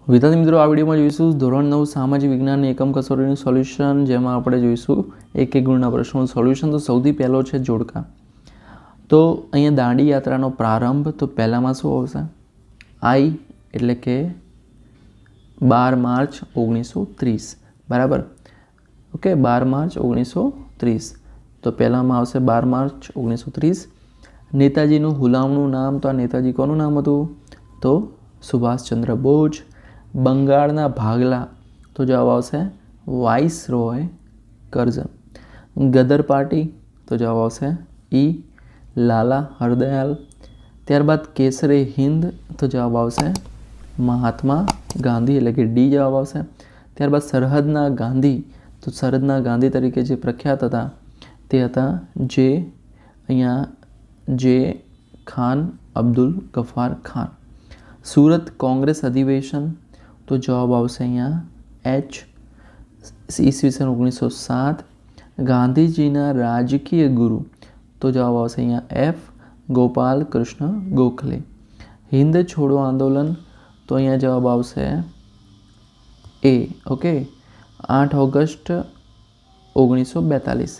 વિદ્યાર્થી મિત્રો, આ વિડીયોમાં જોઈશું ધોરણ 9 સામાજિક વિજ્ઞાનની એકમ કસોટીનું સોલ્યુશન, જેમાં આપણે જોઈશું એક ગુણના પ્રશ્નોનું સોલ્યુશન. તો સૌથી પહેલો છે જોડકા. તો અહીંયા દાંડી યાત્રાનો પ્રારંભ, તો પહેલામાં શું આવશે? આઈ એટલે કે 12 માર્ચ 1930, બરાબર. Okay, 12 March 1930. તો પહેલામાં આવશે 12 માર્ચ 1930. નેતાજીનું હુલામણું નામ, તો આ નેતાજી કોનું નામ હતું? તો સુભાષચંદ્ર બોઝ. બંગાળના ભાગલા, તો જવાબ આવશે વાઇસરોય કરઝન. ગદર પાર્ટી, તો જવાબ આવશે ઈ લાલા હરદયાલ. ત્યારબાદ કેસરે હિન્દ, તો જવાબ આવશે મહાત્મા ગાંધી એટલે કે ડી જવાબ આવશે. ત્યારબાદ સરહદના ગાંધી, તો સરહદના ગાંધી તરીકે જે પ્રખ્યાત હતા તે હતા જે ખાન અબ્દુલ ગફાર ખાન. સુરત કોંગ્રેસ અધિવેશન, તો જવાબ આવશે અહીંયા એચ ઈસવીસન 1907. ગાંધીજીના રાજકીય ગુરુ, તો જવાબ આવશે અહીંયા એફ ગોપાલ કૃષ્ણ ગોખલે. હિન્દ છોડો આંદોલન, તો અહીંયા જવાબ આવશે એ. Okay, 8 August 1942.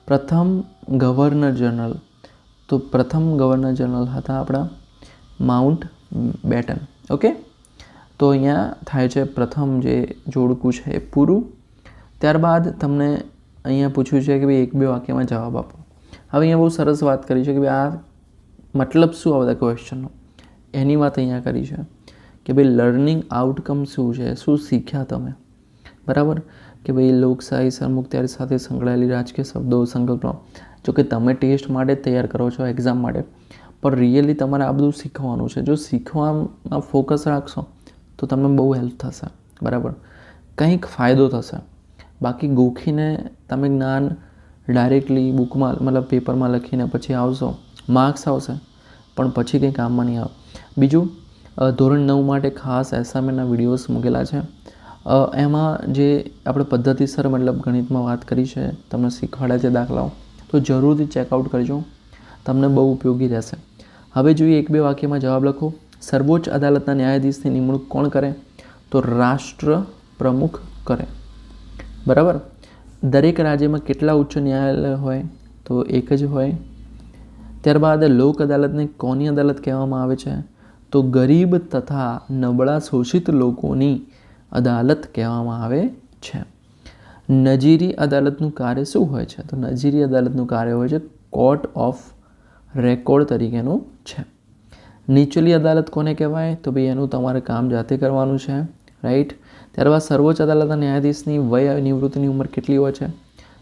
પ્રથમ ગવર્નર જનરલ, તો પ્રથમ ગવર્નર જનરલ હતા આપણા માઉન્ટ બેટન. ઓકે, તો અહીંયા થાય છે પ્રથમ જે જોડકું છે એ પૂરું. ત્યારબાદ તમને અહીંયા પૂછ્યું છે કે ભાઈ 1-2 વાક્યમાં જવાબ આપો. હવે અહીંયા બહુ સરસ વાત કરી છે કે ભાઈ આ મતલબ શું આ બધા ક્વેશ્ચનનો, એની વાત અહીંયા કરી છે કે ભાઈ લર્નિંગ આઉટકમ શું છે, શું શીખ્યા તમે, બરાબર. કે ભાઈ લોકશાહી સરમુખત્યારી સાથે સંકળાયેલી રાજકીય શબ્દો સંકલ્પો. જો કે તમે ટેસ્ટ માટે તૈયાર કરો છો, એક્ઝામ માટે, પણ રિયલી તમારે આ બધું શીખવાનું છે. જો શીખવામાં ફોકસ રાખશો તો તમને બહુ હેલ્પ થશે, બરાબર, કંઈક ફાયદો થશે. બાકી ગોખીને તમે જ્ઞાન ડાયરેક્ટલી બુકમાં મતલબ પેપરમાં લખીને પછી આવશો, માર્ક્સ આવશે પણ પછી કંઈ કામમાં નહીં આવે. બીજું, ધોરણ 9 માટે ખાસ એસાઇનમેન્ટના વિડીયોઝ મૂકેલા છે. એમાં જે આપણે પદ્ધતિસર મતલબ ગણિતમાં વાત કરી છે, તમને શીખવાડ્યા છે દાખલાઓ, તો જરૂરથી ચેકઆઉટ કરજો, તમને બહુ ઉપયોગી રહેશે. હવે જોઈએ 1-2 વાક્યમાં જવાબ લખો. સર્વોચ્ચ અદાલતના ન્યાયાધીશની નિમણૂક કોણ કરે? તો રાષ્ટ્ર પ્રમુખ કરે, બરાબર. દરેક રાજ્યમાં કેટલા ઉચ્ચ ન્યાયાલય હોય? તો એક જ હોય. ત્યારબાદ લોક અદાલતને કોની અદાલત કહેવામાં આવે છે? તો ગરીબ તથા નબળા શોષિત લોકોની અદાલત કહેવામાં આવે છે. નજીરી અદાલતનું કાર્ય શું હોય છે? તો નજીરી અદાલતનું કાર્ય હોય છે કોર્ટ ઓફ રેકોર્ડ તરીકેનું છે. નીચલી અદાલત કોને કહેવાય? તો ભાઈ એનું તમારે કામ જાતે કરવાનું છે, રાઈટ. ત્યારબાદ સર્વોચ્ચ અદાલતના ન્યાયાધીશની વય નિવૃત્તિની ઉંમર કેટલી હોય છે?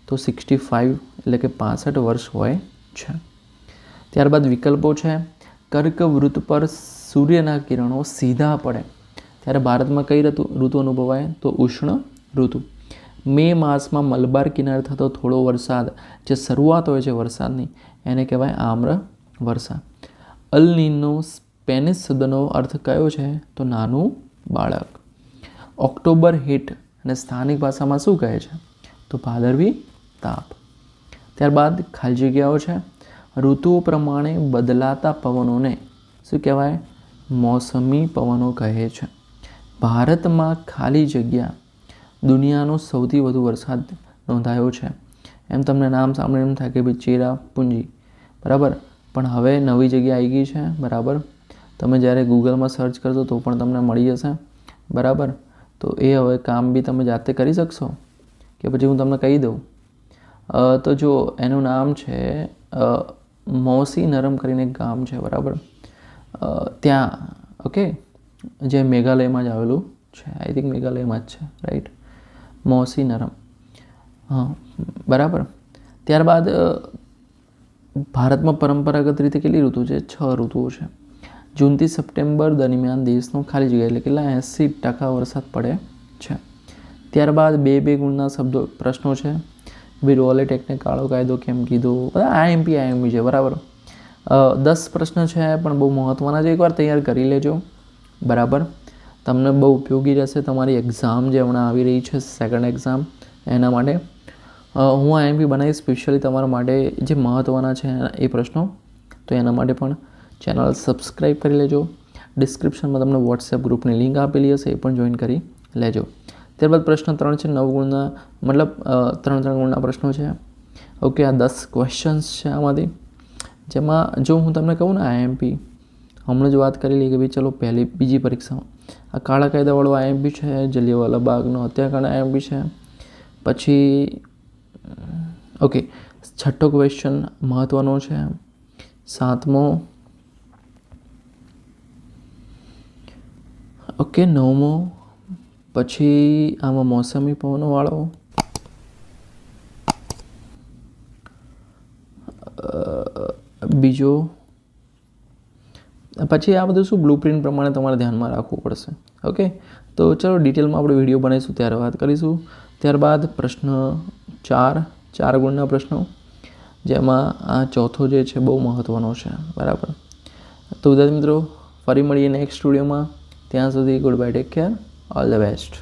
તો 65 એટલે કે 65 વર્ષ હોય છે. ત્યારબાદ વિકલ્પો છે. કર્કવૃત પર સૂર્યના કિરણો સીધા પડે ત્યારે ભારતમાં કઈ ઋતુ અનુભવાય? તો ઉષ્ણ ઋતુ. મે માસમાં મલબાર કિનારે થતો થોડો વરસાદ, જે શરૂઆત હોય છે વરસાદની, એને કહેવાય આમ્ર વર્ષા. અલ નીનો સ્પેનિશ શબ્દનો અર્થ કયો છે? તો નાનું બાળક. ઓક્ટોબર હીટ અને સ્થાનિક ભાષામાં શું કહે છે? તો ભાદરવી તાપ. ત્યારબાદ ખાલી જગ્યાઓ છે. ઋતુઓ પ્રમાણે બદલાતા પવનોને શું કહેવાય? મોસમી પવનો કહે છે. ભારતમાં ખાલી જગ્યા દુનિયાનો સૌથી વધુ વરસાદ નોંધાયો છે. એમ તમને નામ સાંભળીને એમ થાય કે ભાઈ ચેરાપુંજી, બરાબર, પણ હવે નવી જગ્યા આવી ગઈ છે, બરાબર. તમે જ્યારે ગૂગલમાં સર્ચ કરશો તો પણ તમને મળી જશે, બરાબર. તો એ હવે કામ બી તમે જાતે કરી શકશો કે પછી હું તમને કહી દઉં? તો જો એનું નામ છે મૌસી નરમ કરીને એક ગામ છે, બરાબર, ત્યાં. ઓકે, જે મેઘાલયમાં જ આવેલું છે, આઈ થિંક મેઘાલયમાં જ છે, રાઈટ. મૌસી નરમ, હા, બરાબર. ત્યારબાદ ભારતમાં પરંપરાગત રીતે કેટલી ઋતુ છે? 6 ઋતુઓ છે. જૂનથી સપ્ટેમ્બર દરમિયાન દેશનો ખાલી જગ્યા એટલે કેટલા 80% વરસાદ પડે છે. ત્યારબાદ 2-2 ગુણના શબ્દો પ્રશ્નો છે. ભાઈ રોલેટ એક્ટને કાળો કાયદો કેમ કીધો? બધા આઈએમપી છે, બરાબર. 10 પ્રશ્ન છે પણ બહુ મહત્ત્વના છે, એકવાર તૈયાર કરી લેજો, બરાબર. તમને બહુ ઉપયોગી રહેશે તમારી એક્ઝામ જે હમણાં આવી રહી છે, સેકન્ડ એક્ઝામ, એના માટે. હું આઈએમપી બનાવી સ્પેશિયલી તમારા માટે જે મહત્ત્વના છે એ પ્રશ્નો, તો એના માટે પણ ચેનલ સબસ્ક્રાઈબ કરી લેજો. ડિસ્ક્રિપ્શનમાં તમને વોટ્સએપ ગ્રુપની લિંક આપેલી હશે, એ પણ જોઈન કરી લેજો. ત્યારબાદ પ્રશ્ન 3 છે 9 ગુણના, મતલબ 3 ગુણના પ્રશ્નો છે. ઓકે, આ 10 ક્વેશ્ચન્સ છે આમાંથી, જેમાં જો હું તમને કહું ને આઈએમપી હમણાં જ વાત કરેલી કે ભાઈ ચલો બીજી પરીક્ષામાં આ કાળા કાયદાવાળો આઈએમપી છે, જલિયાવાલા બાગનો હત્યાકાંડ આઈએમપી છે. પછી ઓકે, 6થો ક્વેશ્ચન મહત્ત્વનો છે, 7મો, ઓકે 9મો, પછી આમાં મોસમી પવનોવાળો, બીજો, પછી આ બધું શું બ્લુપ્રિન્ટ પ્રમાણે તમારે ધ્યાનમાં રાખવું પડશે. ઓકે, તો ચલો ડિટેલમાં આપણે વિડીયો બનાવીશું ત્યારે વાત કરીશું. ત્યારબાદ પ્રશ્ન 4 ગુણના પ્રશ્નો, જેમાં આ ચોથો જે છે બહુ મહત્ત્વનો છે. બરાબર, તો વિદ્યાર્થી મિત્રો ફરી મળીએ નેક્સ્ટ સ્ટુડિયોમાં. ત્યાં સુધી good bye, take care, all the best.